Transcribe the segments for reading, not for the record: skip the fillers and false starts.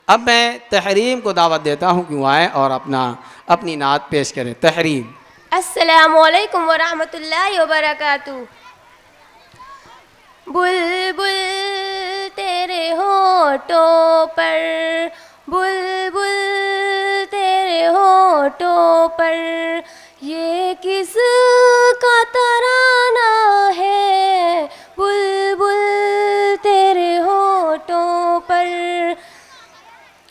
अब मैं तहरीम को दावत देता हूँ कि वो आए और अपनी नात पेश करें। तहरीम। अस्सलामु अलैकुम वरहमतुल्लाहि वबरकातुहू। बुलबुल तेरे होठों पर, बुलबुल तेरे होठों पर, ये किस का तराना है। बुलबुल तेरे होठों पर,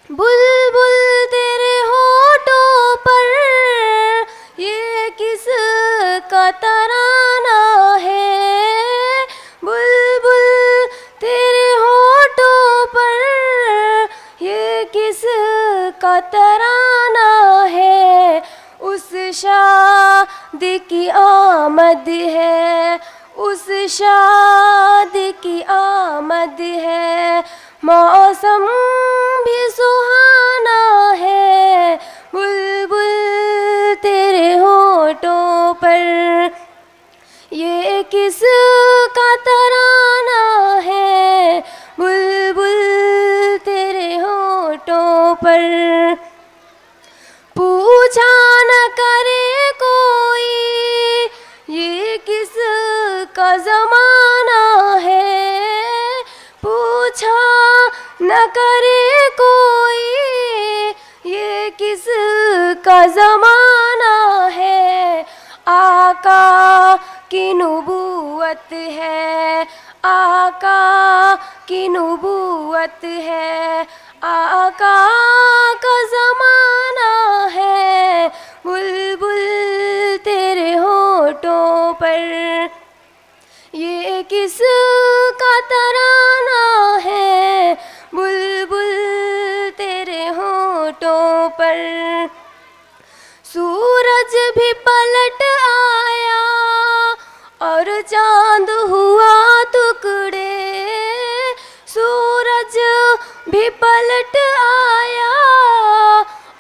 बुलबुल तेरे होठों पर, ये किस का तराना है। बुलबुल तेरे होठों पर, ये किस का तराना है। उस शादी की आमद है, उस शादी की आमद है, मौसम भी सुहाना है। बुलबुल तेरे होठों पर, ये किस का तराना है। बुलबुल तेरे होठों पर, पूछा न करे कोई ये किस का ज़माना है। पूछा न करे कोई ये किस का ज़माना है। आका की नुबुव्वत है, आका की नुबुव्वत है, आका का ज़माना है। बुलबुल तेरे होठों पर, ये किस का तराना है। बुलबुल तेरे होठों पर, सूरज भी पलट आया और चांद हुआ टुकड़े। सूरज भी पलट आया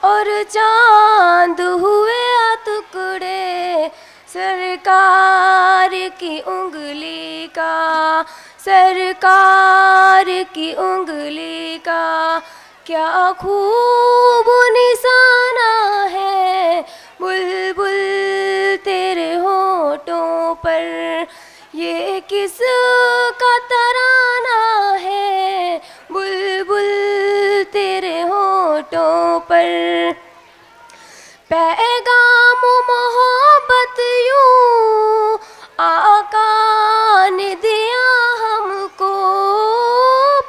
और चांद हुए टुकड़े। सरकार की उंगली का, सरकार की उंगली का क्या खूब निशाना है। बुलबुल तेरे होठों पर, ये किस का तराना है। बुलबुल तेरे होठों पर, पैगाम मोहब्बत यूं आका ने दिया हमको।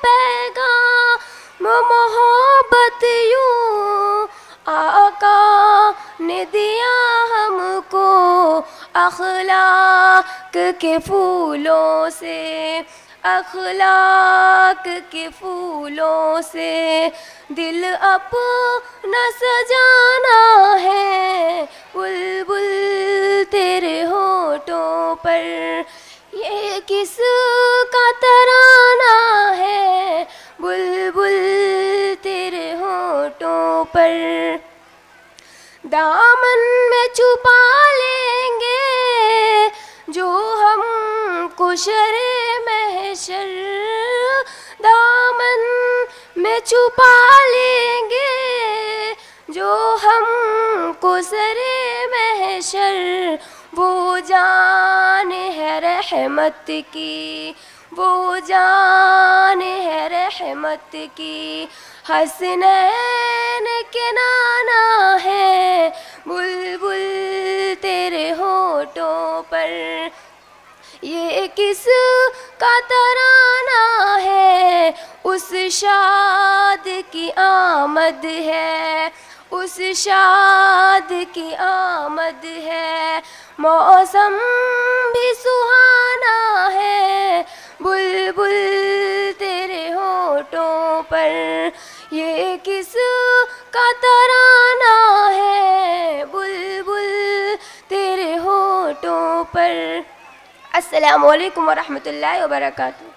पैगाम मोहब्बत यूं आका ने दिया हमको। अखलाक के फूलों से, अखलाक के फूलों से दिल अपना सजाना है। बुलबुल तेरे होठों पर, ये किस का तराना है। बुलबुल तेरे होठों पर, दामन में छुपा लेंगे जो हमको शरे महशर। दामन में छुपा लेंगे जो हमको शरे महशर। वो जान है रहमत की, वो जान है रहमत की, हसनैन के नाना है। बुलबुल तेरे होठों पर, ये किस का तराना है। उस शाद की आमद है, उस शाद की आमद है, मौसम भी सुहाना है। बुलबुल तेरे होठों पर, ये किस का तराना है। बुलबुल तेरे होठों पर। अस्सलामु अलैकुम वरहमतुल्लाहि वबरकातुहू।